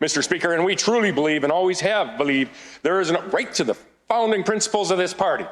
Mr. Speaker, and we truly believe and always have believed there is a right to the founding principles of this party.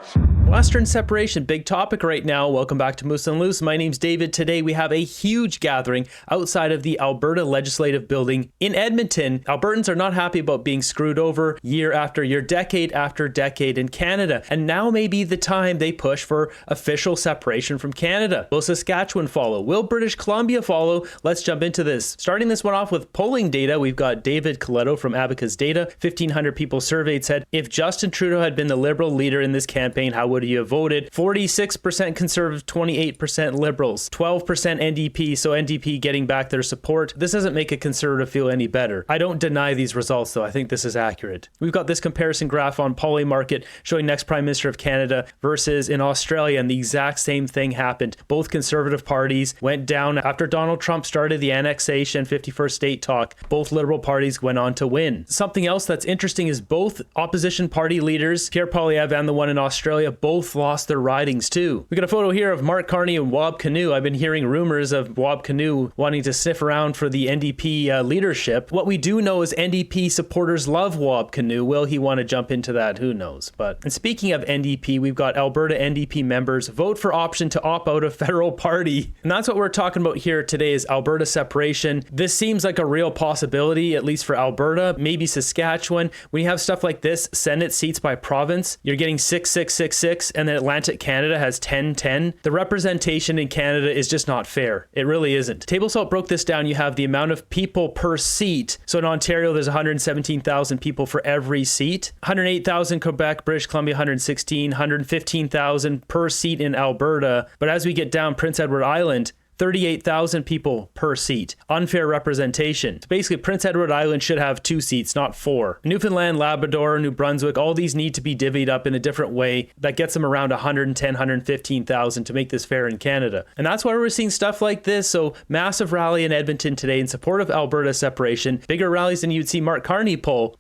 Western separation, big topic right now. Welcome back to Moose and Loose. My name's David. Today we have a huge gathering outside of the Alberta Legislative Building in Edmonton. Albertans are not happy about being screwed over year after year, decade after decade in Canada. And now may be the time they push for official separation from Canada. Will Saskatchewan follow? Will British Columbia follow? Let's jump into this. Starting this one off with polling data, we've got David Coletto from Abacus Data. 1,500 people surveyed said, if Justin Trudeau had been the Liberal leader in this campaign, how would you have voted? 46% Conservative, 28% Liberals, 12% NDP, so NDP getting back their support. This doesn't make a Conservative feel any better. I don't deny these results, though. I think this is accurate. We've got this comparison graph on Polymarket showing next Prime Minister of Canada versus in Australia, and the exact same thing happened. Both Conservative parties went down after Donald Trump started the annexation 51st state talk. Both Liberal parties went on to win. Something else that's interesting is both opposition party leaders, Pierre Poilievre and the one in Australia, both lost their ridings too. We got a photo here of Mark Carney and Wab Kinew. I've been hearing rumors of Wab Kinew wanting to sniff around for the NDP leadership. What we do know is NDP supporters love Wab Kinew. Will he want to jump into that? Who knows? And speaking of NDP, we've got Alberta NDP members vote for option to opt out of federal party. And that's what we're talking about here today is Alberta separation. This seems like a real possibility, at least for Alberta, maybe Saskatchewan. When you have stuff like this, Senate seats by province, you're getting 6-6-6-6, and then Atlantic Canada has 10-10. The representation in Canada is just not fair. It really isn't. Table Salt broke this down. You have the amount of people per seat. So in Ontario, there's 117,000 people for every seat. 108,000 Quebec, British Columbia, 116, 115,000 per seat in Alberta. But as we get down, Prince Edward Island, 38,000 people per seat. Unfair representation. So basically, Prince Edward Island should have 2 seats, not 4. Newfoundland, Labrador, New Brunswick, all these need to be divvied up in a different way that gets them around 110, 115,000 to make this fair in Canada. And that's why we're seeing stuff like this. So massive rally in Edmonton today in support of Alberta separation. Bigger rallies than you'd see Mark Carney pull.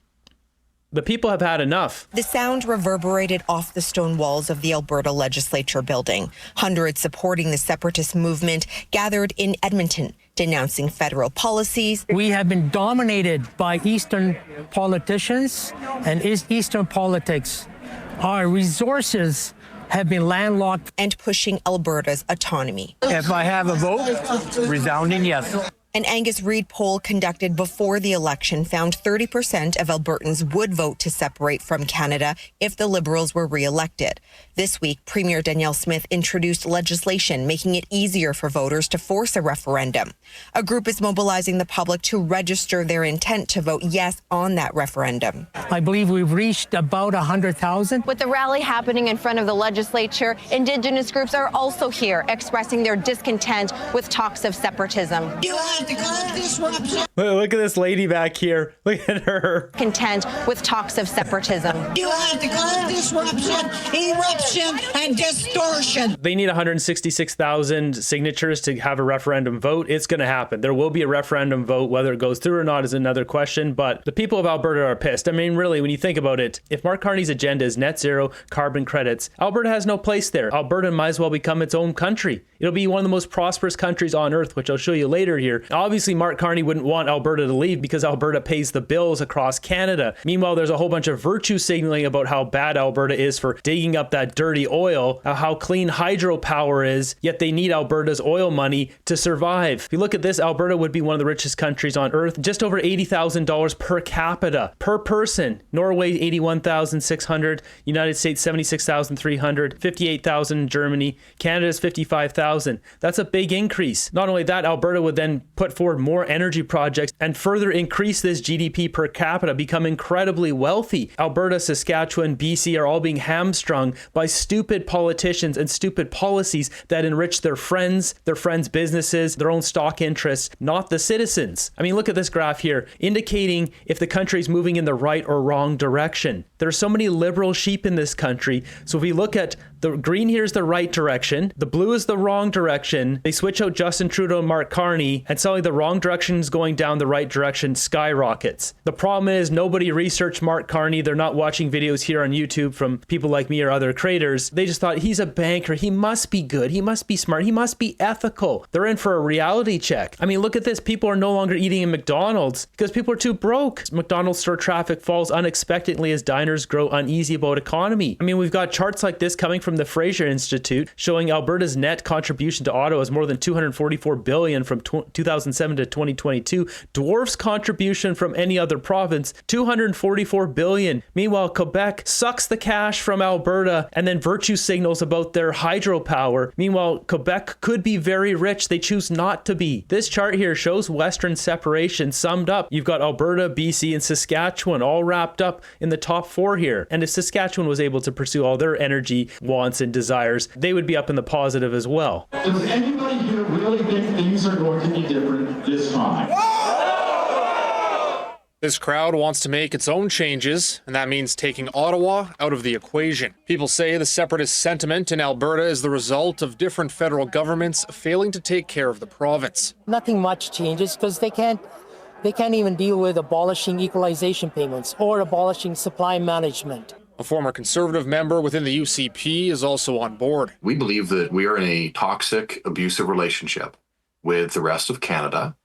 The people have had enough. The sound reverberated off the stone walls of the Alberta Legislature building. Hundreds supporting the separatist movement gathered in Edmonton, denouncing federal policies. We have been dominated by Eastern politicians and Eastern politics. Our resources have been landlocked. And pushing Alberta's autonomy. If I have a vote, resounding yes. An Angus Reid poll conducted before the election found 30% of Albertans would vote to separate from Canada if the Liberals were re-elected. This week, Premier Danielle Smith introduced legislation making it easier for voters to force a referendum. A group is mobilizing the public to register their intent to vote yes on that referendum. I believe we've reached about 100,000. With the rally happening in front of the legislature, Indigenous groups are also here expressing their discontent with talks of separatism. Look at this lady back here. Look at her. Content with talks of separatism. You have to call disruption, eruption, and distortion. They need 166,000 signatures to have a referendum vote. It's going to happen. There will be a referendum vote. Whether it goes through or not is another question, but the people of Alberta are pissed. I mean, really, when you think about it, if Mark Carney's agenda is net zero carbon credits, Alberta has no place there. Alberta might as well become its own country. It'll be one of the most prosperous countries on earth, which I'll show you later here. Obviously, Mark Carney wouldn't want Alberta to leave because Alberta pays the bills across Canada. Meanwhile, there's a whole bunch of virtue signaling about how bad Alberta is for digging up that dirty oil, how clean hydropower is, yet they need Alberta's oil money to survive. If you look at this, Alberta would be one of the richest countries on earth, just over $80,000 per capita, per person. Norway, $81,600, United States, $76,300, $58,000 in Germany, Canada's $55,000. That's a big increase. Not only that, Alberta would then put forward more energy projects and further increase this GDP per capita, become incredibly wealthy. Alberta, Saskatchewan, BC are all being hamstrung by stupid politicians and stupid policies that enrich their friends' businesses, their own stock interests, not the citizens. I mean, look at this graph here, indicating if the country is moving in the right or wrong direction. There are so many liberal sheep in this country. So if we look at The green here is the right direction. The blue is the wrong direction. They switch out Justin Trudeau and Mark Carney, and suddenly the wrong direction is going down, the right direction skyrockets. The problem is nobody researched Mark Carney. They're not watching videos here on YouTube from people like me or other creators. They just thought he's a banker. He must be good. He must be smart. He must be ethical. They're in for a reality check. I mean, look at this. People are no longer eating in McDonald's because people are too broke. McDonald's store traffic falls unexpectedly as diners grow uneasy about economy. I mean, we've got charts like this coming from the Fraser Institute showing Alberta's net contribution to Ottawa is more than $244 billion from 2007 to 2022, dwarfs contribution from any other province, $244 billion. Meanwhile, Quebec sucks the cash from Alberta and then virtue signals about their hydropower. Meanwhile, Quebec could be very rich. They choose not to be. This chart here shows Western separation summed up. You've got Alberta, BC, and Saskatchewan all wrapped up in the top four here. And if Saskatchewan was able to pursue all their energy wants and desires, they would be up in the positive as well. Does anybody here really think things are going to be different this time? This crowd wants to make its own changes, and that means taking Ottawa out of the equation. People say the separatist sentiment in Alberta is the result of different federal governments failing to take care of the province. Nothing much changes because they can't even deal with abolishing equalization payments or abolishing supply management. A former Conservative member within the UCP is also on board. We believe that we are in a toxic, abusive relationship with the rest of Canada,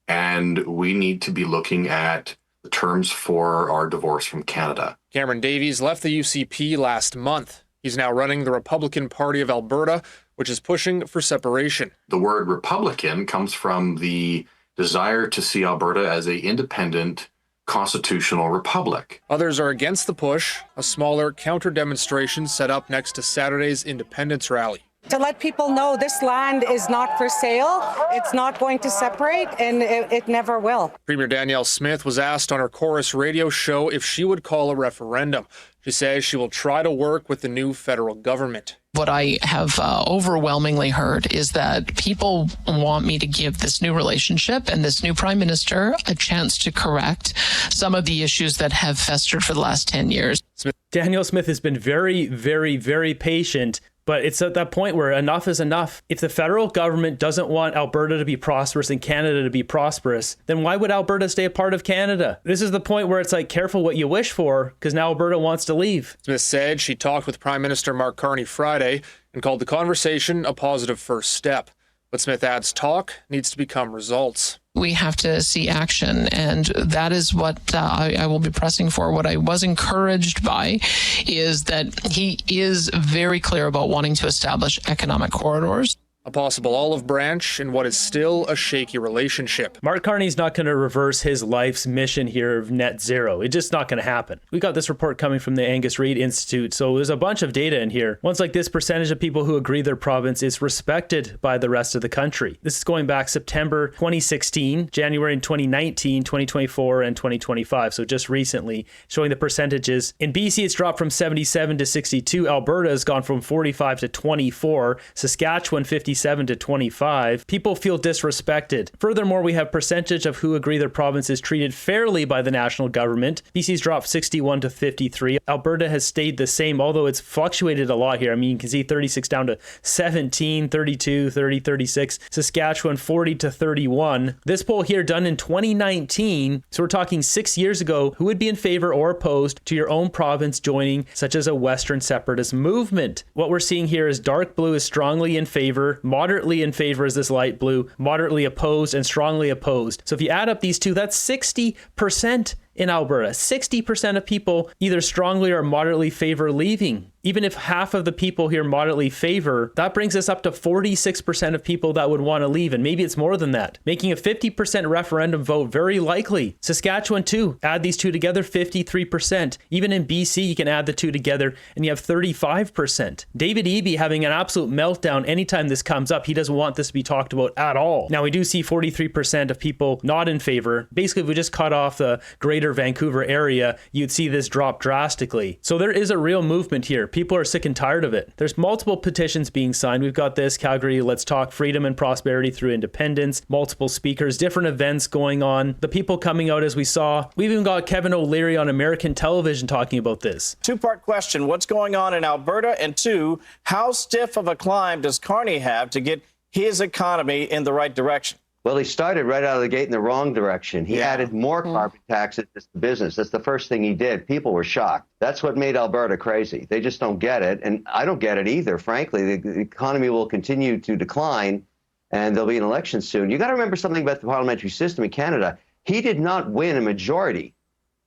and we need to be looking at the terms for our divorce from Canada. Cameron Davies left the UCP last month. He's now running the Republican Party of Alberta, which is pushing for separation. The word Republican comes from the desire to see Alberta as an independent constitutional republic. Others are against the push, a smaller counter-demonstration set up next to Saturday's Independence Rally. To let people know this land is not for sale, it's not going to separate, and it never will. Premier Danielle Smith was asked on her Chorus radio show if she would call a referendum. She says she will try to work with the new federal government. What I have overwhelmingly heard is that people want me to give this new relationship and this new prime minister a chance to correct some of the issues that have festered for the last 10 years. Danielle Smith has been very, very, very patient. But it's at that point where enough is enough. If the federal government doesn't want Alberta to be prosperous and Canada to be prosperous, then why would Alberta stay a part of Canada? This is the point where it's like, careful what you wish for, because now Alberta wants to leave. Smith said she talked with Prime Minister Mark Carney Friday and called the conversation a positive first step. But Smith adds talk needs to become results. We have to see action, and that is what I will be pressing for. What I was encouraged by is that he is very clear about wanting to establish economic corridors. A possible olive branch in what is still a shaky relationship. Mark Carney's not going to reverse his life's mission here of net zero. It's just not going to happen. We got this report coming from the Angus Reid Institute, so there's a bunch of data in here. Ones like this percentage of people who agree their province is respected by the rest of the country. This is going back September 2016, January 2019, 2024, and 2025, so just recently, showing the percentages. In BC, it's dropped from 77 to 62. Alberta has gone from 45 to 24. Saskatchewan, 57 to 25. People feel disrespected. Furthermore, we have percentage of who agree their province is treated fairly by the national government. BC's dropped 61 to 53. Alberta has stayed the same, although it's fluctuated a lot here. I mean, you can see 36 down to 17, 32, 30, 36. Saskatchewan, 40 to 31. This poll here done in 2019, so we're talking 6 years ago, who would be in favor or opposed to your own province joining such as a Western separatist movement? What we're seeing here is dark blue is strongly in favor, moderately in favor is this light blue, moderately opposed, and strongly opposed. So if you add up these two, that's 60% in Alberta. 60% of people either strongly or moderately favor leaving. Even if half of the people here moderately favor, that brings us up to 46% of people that would want to leave, and maybe it's more than that, making a 50% referendum vote very likely. Saskatchewan too, add these two together, 53%. Even in BC, you can add the two together and you have 35%. David Eby having an absolute meltdown anytime this comes up. He doesn't want this to be talked about at all. Now we do see 43% of people not in favor. Basically, if we just cut off the greater greater Vancouver area, you'd see this drop drastically. So there is a real movement here. People are sick and tired of it. There's multiple petitions being signed. We've got this, Calgary, Let's Talk Freedom and Prosperity Through Independence, multiple speakers, different events going on, the people coming out as we saw. We've even got Kevin O'Leary on American television talking about this. Two-part question, what's going on in Alberta? And two, how stiff of a climb does Carney have to get his economy in the right direction? Well, he started right out of the gate in the wrong direction. He added more carbon taxes to the business. That's the first thing he did. People were shocked. That's what made Alberta crazy. They just don't get it. And I don't get it either, frankly. The economy will continue to decline, and there'll be an election soon. You got to remember something about the parliamentary system in Canada. He did not win a majority.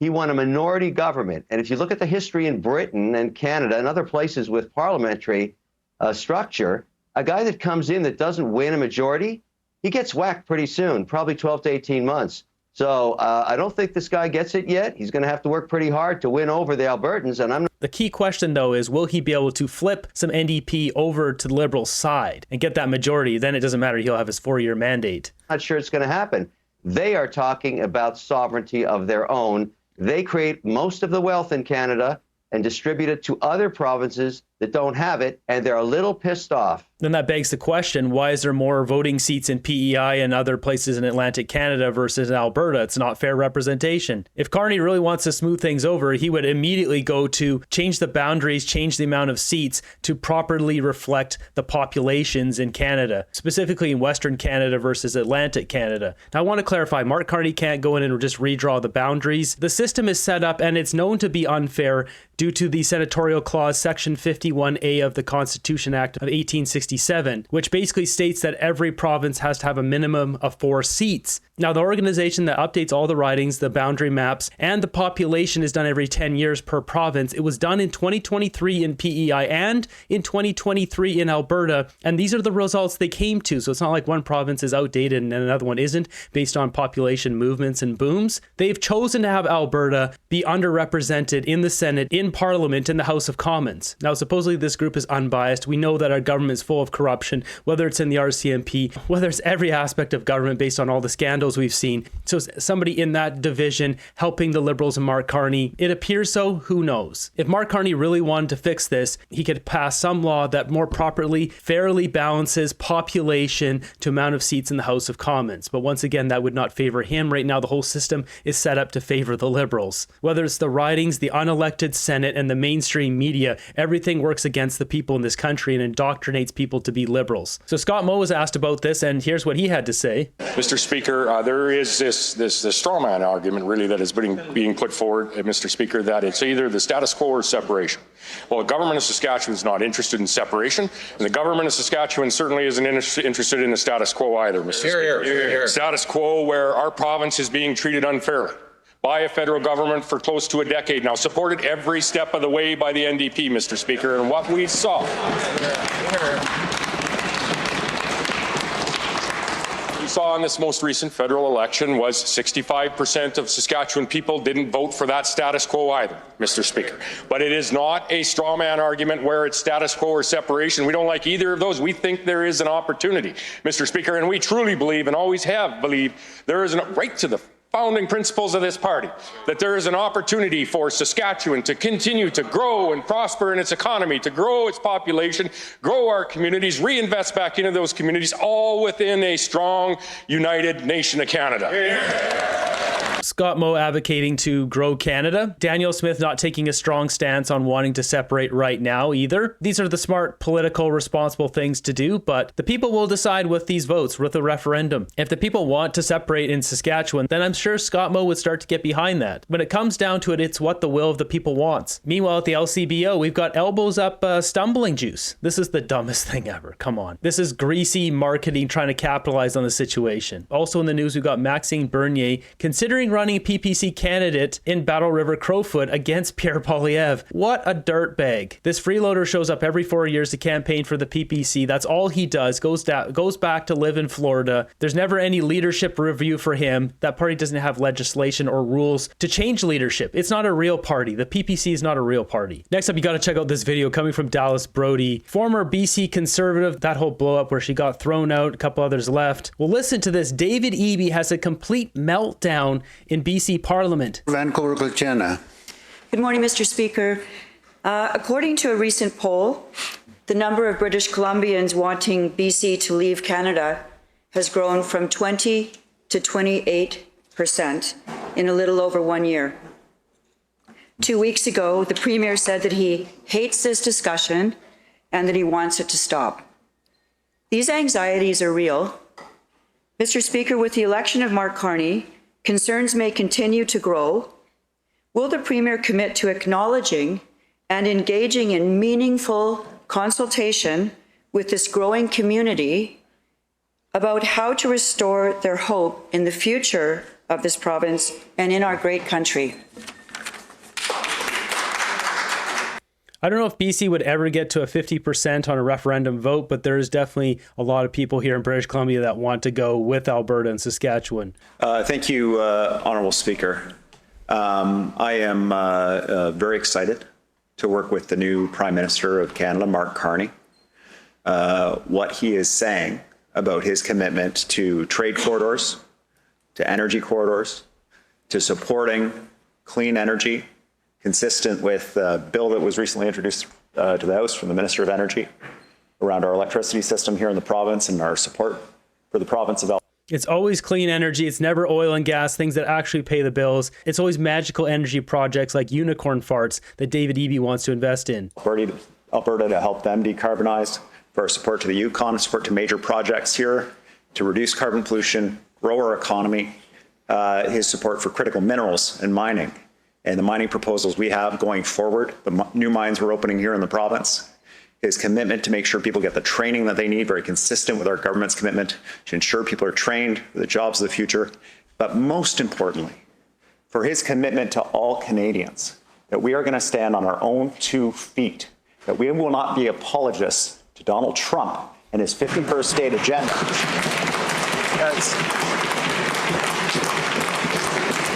He won a minority government. And if you look at the history in Britain and Canada and other places with parliamentary structure, a guy that comes in that doesn't win a majority, he gets whacked pretty soon, probably 12 to 18 months. So I don't think this guy gets it yet. He's going to have to work pretty hard to win over the Albertans. And I'm not. The key question, though, is will he be able to flip some NDP over to the Liberal side and get that majority? Then it doesn't matter. He'll have his 4-year mandate. Not sure it's going to happen. They are talking about sovereignty of their own. They create most of the wealth in Canada and distribute it to other provinces that don't have it, and they're a little pissed off. Then that begs the question, why is there more voting seats in PEI and other places in Atlantic Canada versus Alberta? It's not fair representation. If Carney really wants to smooth things over, he would immediately go to change the boundaries, change the amount of seats to properly reflect the populations in Canada, specifically in Western Canada versus Atlantic Canada. Now, I want to clarify, Mark Carney can't go in and just redraw the boundaries. The system is set up and it's known to be unfair due to the senatorial clause, section 51A of the Constitution Act of 1867, which basically states that every province has to have a minimum of 4 seats. Now, the organization that updates all the ridings, the boundary maps, and the population is done every 10 years per province. It was done in 2023 in PEI and in 2023 in Alberta, and these are the results they came to. So it's not like one province is outdated and another one isn't based on population movements and booms. They've chosen to have Alberta be underrepresented in the Senate, in Parliament, in the House of Commons. Now, supposedly this group is unbiased. We know that our government is full of corruption, whether it's in the RCMP, whether it's every aspect of government based on all the scandals we've seen. So somebody in that division helping the Liberals and Mark Carney, it appears so, who knows? If Mark Carney really wanted to fix this, he could pass some law that more properly, fairly balances population to amount of seats in the House of Commons. But once again, that would not favor him. Right now, the whole system is set up to favor the Liberals. Whether it's the ridings, the unelected Senate, and the mainstream media, everything works against the people in this country and indoctrinates people to be Liberals. So Scott Moe was asked about this, and here's what he had to say. Mr. Speaker, there is this straw man argument really that is being put forward, Mr. Speaker, that it's either the status quo or separation. Well, the government of Saskatchewan is not interested in separation, and the government of Saskatchewan certainly isn't interested in the status quo either, Mr. Speaker. Here. Status quo where our province is being treated unfairly by a federal government for close to a decade now, supported every step of the way by the NDP, Mr. Speaker, and what we saw. We saw in this most recent federal election was 65% of Saskatchewan people didn't vote for that status quo either, Mr. Speaker. But it is not a straw man argument where it's status quo or separation. We don't like either of those. We think there is an opportunity, Mr. Speaker, and we truly believe and always have believed there is a right to the founding principles of this party, that there is an opportunity for Saskatchewan to continue to grow and prosper in its economy, to grow its population, grow our communities, reinvest back into those communities, all within a strong, united nation of Canada. Scott Moe advocating to grow Canada. Danielle Smith not taking a strong stance on wanting to separate right now either. These are the smart, political, responsible things to do, but the people will decide with these votes, with a referendum. If the people want to separate in Saskatchewan, then I'm sure Scott Moe would start to get behind that. When it comes down to it, it's what the will of the people wants. Meanwhile, at the LCBO, we've got elbows up stumbling juice. This is the dumbest thing ever. Come on. This is greasy marketing trying to capitalize on the situation. Also in the news, we've got Maxime Bernier considering running a PPC candidate in Battle River Crowfoot against Pierre Poilievre. What a dirtbag. This freeloader shows up every 4 years to campaign for the PPC. That's all he does. Goes back to live in Florida. There's never any leadership review for him. That party doesn't have legislation or rules to change leadership. It's not a real party. The PPC is not a real party. Next up, you got to check out this video coming from Dallas Brody, former BC Conservative, that whole blow up where she got thrown out, a couple others left. Well, listen to this. David Eby has a complete meltdown in BC Parliament. Vancouver, Good morning, Mr. Speaker. According to a recent poll, the number of British Columbians wanting BC to leave Canada has grown from 20 to 28% in a little over 1 year. 2 weeks ago, the Premier said that he hates this discussion and that he wants it to stop. These anxieties are real. Mr. Speaker, with the election of Mark Carney, concerns may continue to grow. Will the Premier commit to acknowledging and engaging in meaningful consultation with this growing community about how to restore their hope in the future of this province and in our great country? I don't know if BC would ever get to a 50% on a referendum vote, but there is definitely a lot of people here in British Columbia that want to go with Alberta and Saskatchewan. Thank you, Honourable Speaker. I am very excited to work with the new Prime Minister of Canada, Mark Carney. What he is saying about his commitment to trade corridors, to energy corridors, to supporting clean energy, consistent with a bill that was recently introduced to the House from the Minister of Energy around our electricity system here in the province and our support for the province of Alberta. It's always clean energy. It's never oil and gas, things that actually pay the bills. It's always magical energy projects like unicorn farts that David Eby wants to invest in. Alberta to help them decarbonize, for our support to the Yukon, support to major projects here to reduce carbon pollution, grow our economy, his support for critical minerals and mining, and the mining proposals we have going forward, the new mines we're opening here in the province, his commitment to make sure people get the training that they need, very consistent with our government's commitment to ensure people are trained for the jobs of the future, but most importantly, for his commitment to all Canadians, that we are going to stand on our own 2 feet, that we will not be apologists to Donald Trump and his 51st state agenda. Because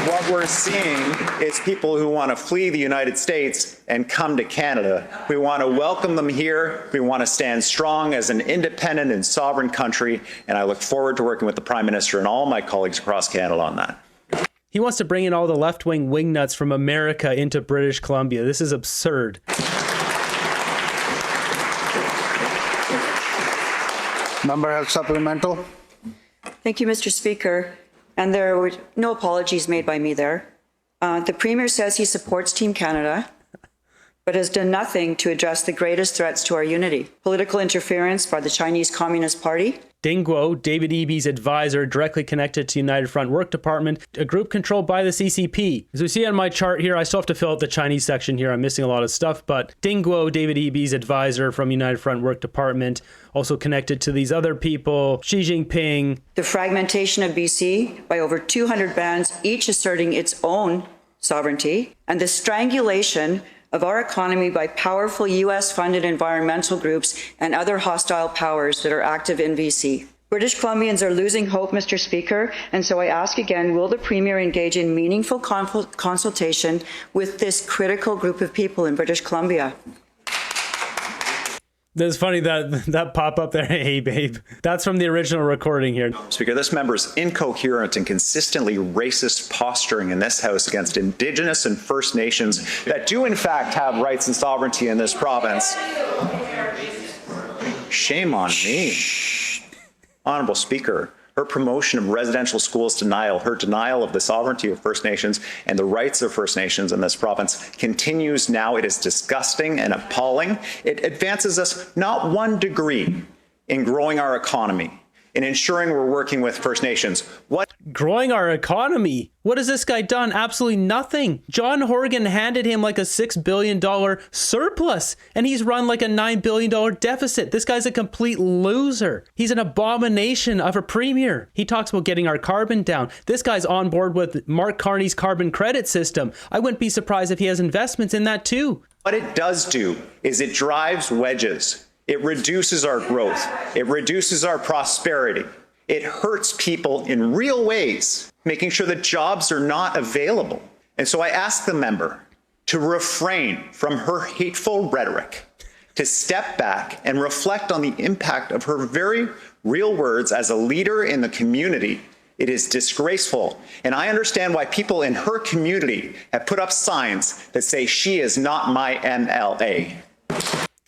what we're seeing is people who want to flee the United States and come to Canada. We want to welcome them here. We want to stand strong as an independent and sovereign country. And I look forward to working with the Prime Minister and all my colleagues across Canada on that. He wants to bring in all the left-wing wingnuts from America into British Columbia. This is absurd. Member has supplemental. Thank you, Mr. Speaker. And there were no apologies made by me there. The Premier says he supports Team Canada, but has done nothing to address the greatest threats to our unity. Political interference by the Chinese Communist Party. Ding Guo, David Eby's advisor, directly connected to United Front Work Department, a group controlled by the CCP. As we see on my chart here, I still have to fill out the Chinese section here. I'm missing a lot of stuff, but Ding Guo, David Eby's advisor from United Front Work Department, also connected to these other people, Xi Jinping. The fragmentation of BC by over 200 bands, each asserting its own sovereignty, and the strangulation of our economy by powerful US-funded environmental groups and other hostile powers that are active in BC. British Columbians are losing hope, Mr. Speaker, and so I ask again, will the Premier engage in meaningful consultation with this critical group of people in British Columbia? It's funny that pop up there, hey babe. That's from the original recording here. Speaker, this member is incoherent and consistently racist posturing in this House against Indigenous and First Nations that do in fact have rights and sovereignty in this province. Shame on me. Honourable Speaker, her promotion of residential schools denial, her denial of the sovereignty of First Nations and the rights of First Nations in this province continues now. It is disgusting and appalling. It advances us not 1 degree in growing our economy, in ensuring we're working with First Nations. What? Growing our economy? What has this guy done? Absolutely nothing. John Horgan handed him like a $6 billion surplus, and he's run like a $9 billion deficit. This guy's a complete loser. He's an abomination of a premier. He talks about getting our carbon down. This guy's on board with Mark Carney's carbon credit system. I wouldn't be surprised if he has investments in that too. What it does do is it drives wedges. It reduces our growth. It reduces our prosperity. It hurts people in real ways, making sure that jobs are not available. And so I ask the member to refrain from her hateful rhetoric, to step back and reflect on the impact of her very real words as a leader in the community It is disgraceful. And I understand why people in her community have put up signs that say she is not my MLA.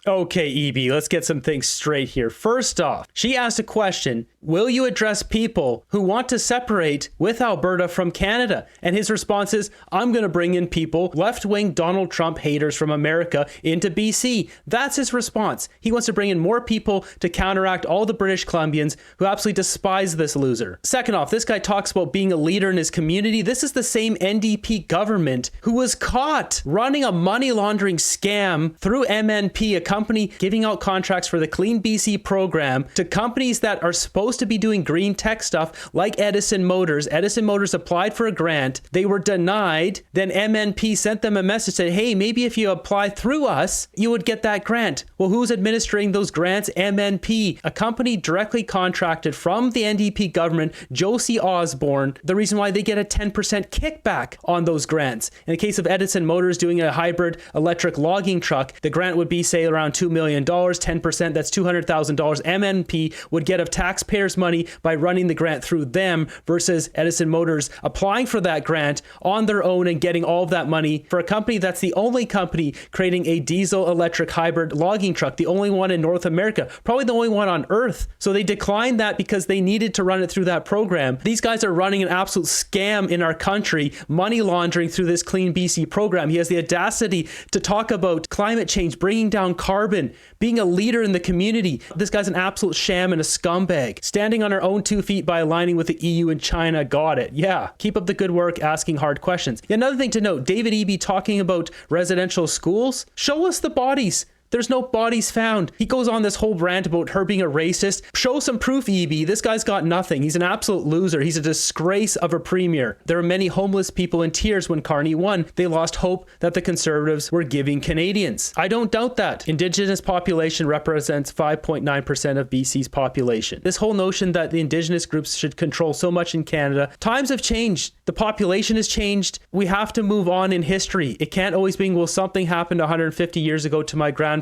Okay, EB, let's get some things straight here. First off, she asked a question, will you address people who want to separate with Alberta from Canada? And his response is, I'm going to bring in people, left-wing Donald Trump haters from America, into BC. That's his response. He wants to bring in more people to counteract all the British Columbians who absolutely despise this loser. Second off, this guy talks about being a leader in his community. This is the same NDP government who was caught running a money laundering scam through MNP, a company giving out contracts for the Clean BC program to companies that are supposed to be doing green tech stuff like Edison Motors. Edison Motors applied for a grant. They were denied. Then MNP sent them a message, said, hey, maybe if you apply through us, you would get that grant. Well, who's administering those grants? MNP, a company directly contracted from the NDP government, Josie Osborne. The reason why they get a 10% kickback on those grants. In the case of Edison Motors doing a hybrid electric logging truck, the grant would be, say, around $2 million, 10%, that's $200,000. MNP would get of taxpayers' money by running the grant through them versus Edison Motors applying for that grant on their own and getting all of that money for a company that's the only company creating a diesel electric hybrid logging truck, the only one in North America, probably the only one on earth. So they declined that because they needed to run it through that program. These guys are running an absolute scam in our country, money laundering through this Clean BC program. He has the audacity to talk about climate change, bringing down carbon, being a leader in the community. This guy's an absolute sham and a scumbag. Standing on our own 2 feet by aligning with the EU and China. Got it. Yeah. Keep up the good work asking hard questions. Another thing to note, David Eby talking about residential schools. Show us the bodies. There's no bodies found. He goes on this whole rant about her being a racist. Show some proof, EB. This guy's got nothing. He's an absolute loser. He's a disgrace of a premier. There are many homeless people in tears when Carney won. They lost hope that the Conservatives were giving Canadians. I don't doubt that. Indigenous population represents 5.9% of BC's population. This whole notion that the Indigenous groups should control so much in Canada, times have changed. The population has changed. We have to move on in history. It can't always be, well, something happened 150 years ago to my grandfather,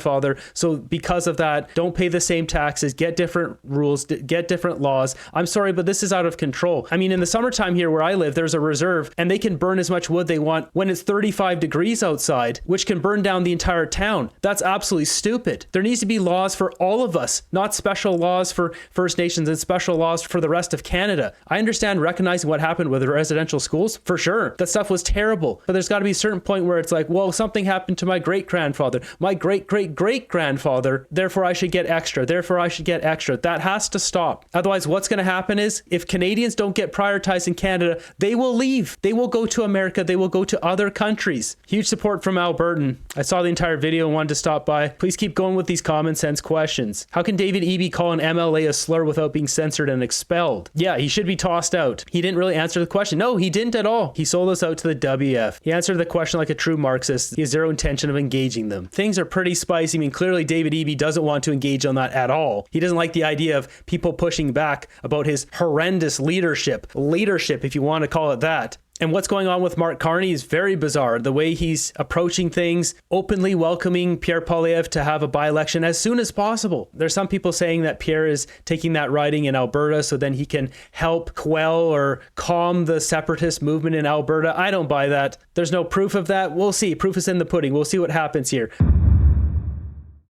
so because of that, don't pay the same taxes, get different rules, get different laws. I'm sorry, but this is out of control. I mean, in the summertime here where I live, there's a reserve, and they can burn as much wood they want when it's 35 degrees outside, which can burn down the entire town. That's absolutely stupid. There needs to be laws for all of us, not special laws for First Nations and special laws for the rest of Canada. I understand recognizing what happened with the residential schools, for sure. That stuff was terrible. But there's got to be a certain point where it's like, well, something happened to my great-grandfather, my great-great-great-grandfather, therefore I should get extra, therefore I should get extra. That has to stop. Otherwise, what's going to happen is, if Canadians don't get prioritized in Canada, they will leave. They will go to America. They will go to other countries. Huge support from Albertan. I saw the entire video and wanted to stop by. Please keep going with these common sense questions. How can David Eby call an MLA a slur without being censored and expelled? Yeah, he should be tossed out. He didn't really answer the question. No, he didn't at all. He sold us out to the WF. He answered the question like a true Marxist. He has zero intention of engaging them. Things are pretty spicy. I mean, clearly David Eby doesn't want to engage on that at all. He doesn't like the idea of people pushing back about his horrendous leadership, if you want to call it that. And what's going on with Mark Carney is very bizarre. The way he's approaching things, openly welcoming Pierre Poilievre to have a by-election as soon as possible. There's some people saying that Pierre is taking that riding in Alberta so then he can help quell or calm the separatist movement in Alberta. I don't buy that. There's no proof of that. We'll see. Proof is in the pudding. We'll see what happens here.